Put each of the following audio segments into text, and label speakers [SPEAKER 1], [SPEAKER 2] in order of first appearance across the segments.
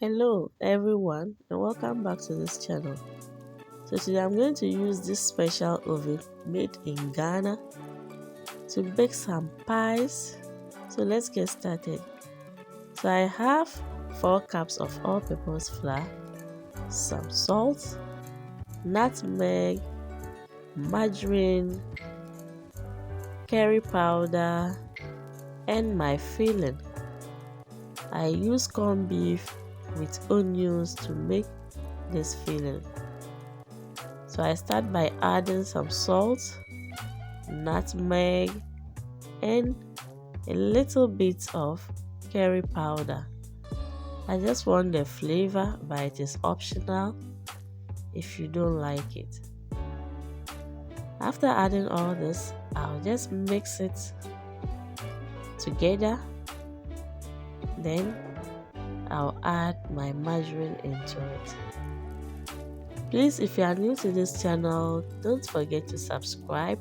[SPEAKER 1] Hello everyone and welcome back to this channel. So today I'm going to use this special oven made in Ghana to bake some pies. So let's get started. So I have 4 cups of all-purpose flour, some salt, nutmeg, margarine, curry powder, and my filling. I use corned beef with onions to make this filling. So I start by adding some salt, nutmeg, and a little bit of curry powder. I just want the flavor, but it is optional if you don't like it. After adding all this, I'll just mix it together. Then I'll add my margarine into it. Please, if you are new to this channel, don't forget to subscribe,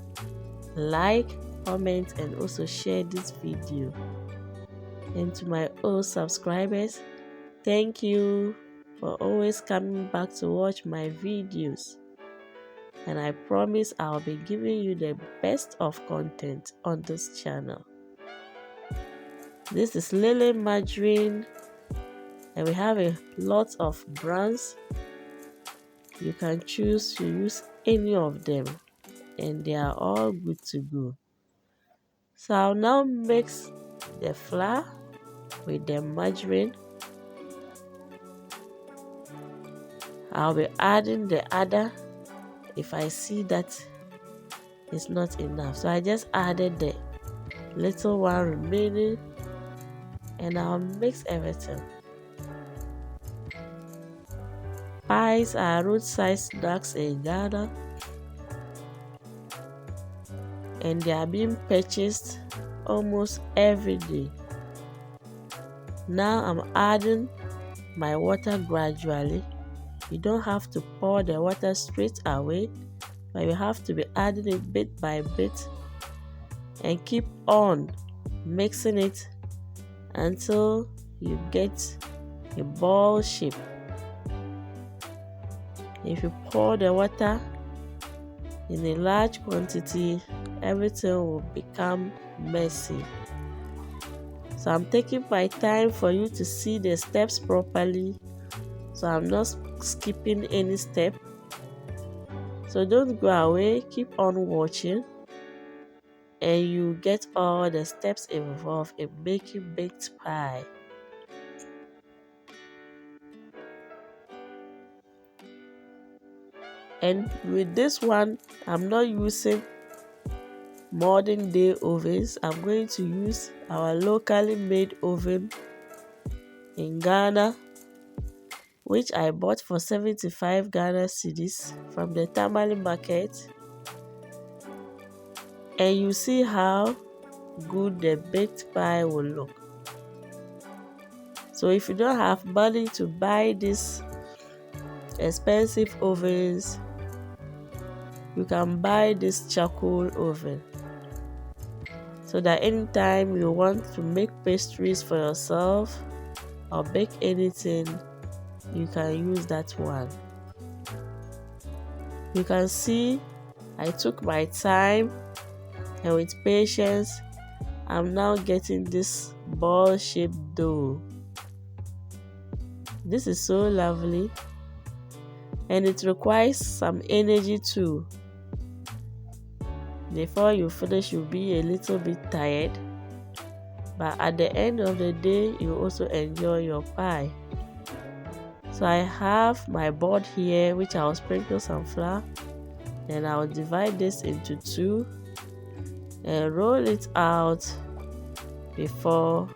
[SPEAKER 1] like, comment, and also share this video. And to my old subscribers, thank you for always coming back to watch my videos. And I promise I'll be giving you the best of content on this channel. This is Lily margarine, and we have a lot of brands. You can choose to use any of them, and they are all good to go. So I'll now mix the flour with the margarine. I'll be adding the other if I see that it's not enough. So I just added the little one remaining, and I'll mix everything. Pies are roadside snacks in Ghana, and they are being purchased almost every day. Now I'm adding my water gradually. You don't have to pour the water straight away, but you have to be adding it bit by bit and keep on mixing it until you get a ball shape. If you pour the water in a large quantity, everything will become messy. So I'm taking my time for you to see the steps properly, so I'm not skipping any step. So don't go away, keep on watching, and you get all the steps involved in making baked pie. And with this one, I'm not using modern day ovens. I'm going to use our locally made oven in Ghana, which I bought for 75 Ghana cedis from the Tamale market. And you see how good the baked pie will look. So if you don't have money to buy these expensive ovens, you can buy this charcoal oven, so that anytime you want to make pastries for yourself or bake anything, you can use that one. You can see I took my time, and with patience I'm now getting this ball shaped dough. This is so lovely, and it requires some energy too. Before you finish, you'll be a little bit tired, but at the end of the day you also enjoy your pie. So I have my board here, which I'll sprinkle some flour, then I'll divide this into 2 and roll it out before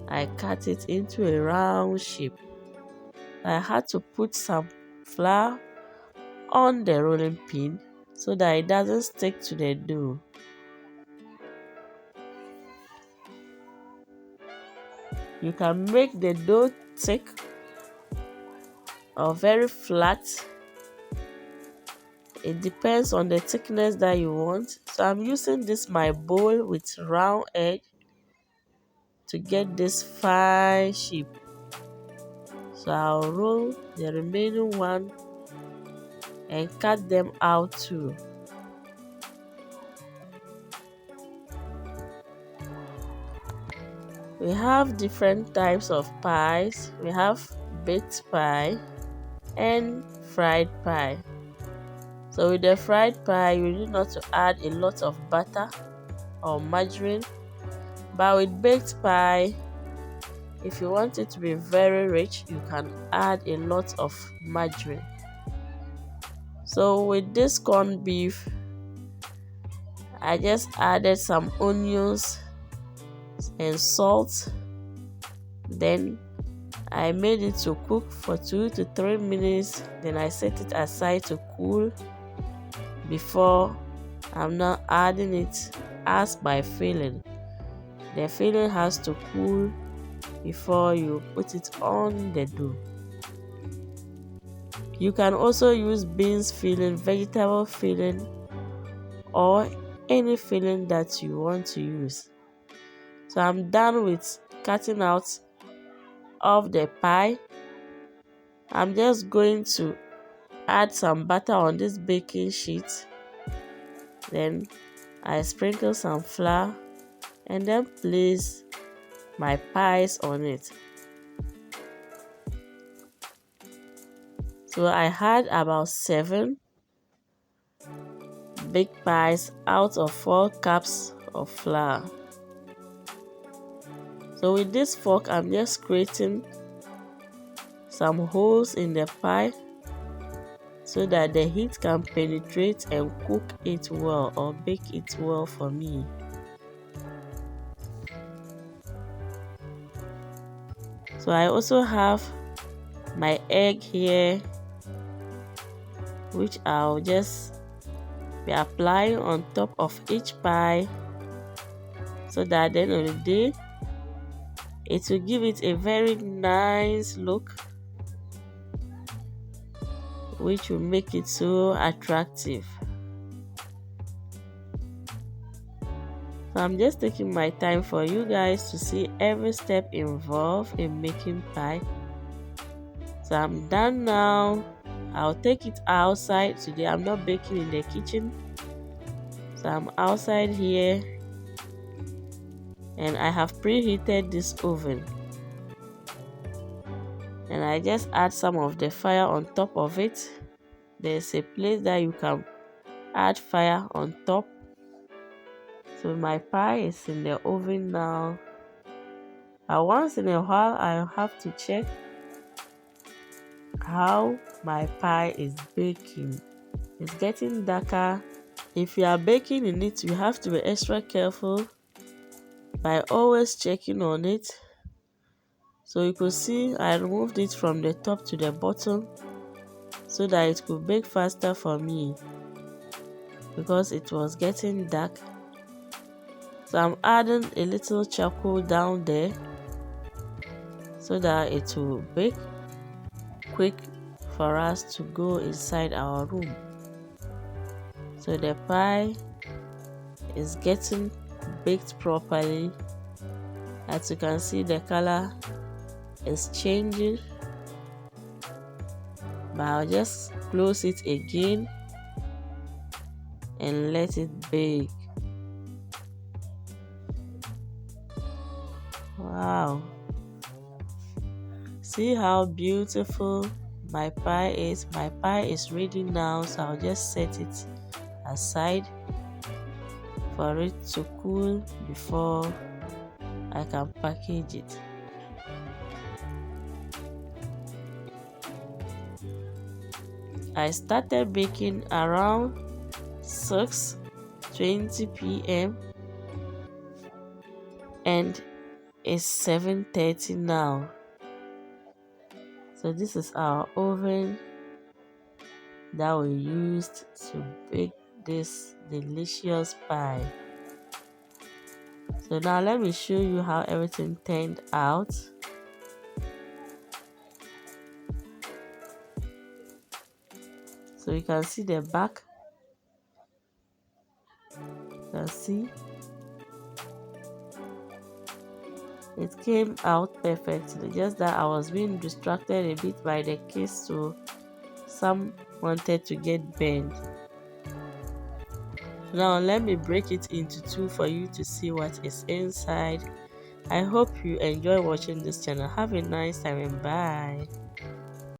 [SPEAKER 1] I cut it into a round shape. I had to put some flour on the rolling pin so that it doesn't stick to the dough. You can make the dough thick or very flat. It depends on the thickness that you want. So I'm using this my bowl with round edge to get this fine shape. So I'll roll the remaining one and cut them out too. We have different types of pies. We have baked pie and fried pie. So with the fried pie, you need not to add a lot of butter or margarine. But with baked pie, if you want it to be very rich, you can add a lot of margarine. So with this corned beef, I just added some onions and salt. Then I made it to cook for 2 to 3 minutes. Then I set it aside to cool before I'm now adding it as by filling. The filling has to cool before you put it on the dough. You can also use beans filling, vegetable filling, or any filling that you want to use. So I'm done with cutting out of the pie. I'm just going to add some butter on this baking sheet. Then I sprinkle some flour and then place my pies on it. So I had about 7 baked pies out of 4 cups of flour. So with this fork, I'm just creating some holes in the pie so that the heat can penetrate and cook it well or bake it well for me. So I also have my egg here, which I'll just be applying on top of each pie so that at the end of the day, it will give it a very nice look, which will make it so attractive. So I'm just taking my time for you guys to see every step involved in making pie. So I'm done now. I'll take it outside. Today I'm not baking in the kitchen. So I'm outside here and I have preheated this oven. And I just add some of the fire on top of it. There's a place that you can add fire on top. So my pie is in the oven now. And once in a while, I have to check how my pie is baking. It's getting darker. If you are baking in it, you have to be extra careful by always checking on it. So you could see I removed it from the top to the bottom so that it could bake faster for me because it was getting dark. So I'm adding a little charcoal down there so that it will bake quick for us to go inside our room. So the pie is getting baked properly. As you can see, the color is changing, but I'll just close it again and let it bake. Wow, see how beautiful my pie is. My pie is ready now, so I'll just set it aside for it to cool before I can package it. I started baking around 6:20 p.m. and it's 7:30 now. So this is our oven that we used to bake this delicious pie. So now let me show you how everything turned out. So you can see the back. You can see It came out perfectly, just that I was being distracted a bit by the kids, so some wanted to get burned. Now let me break it into two for you to see what is inside. I hope you enjoy watching this channel. Have a nice time and bye.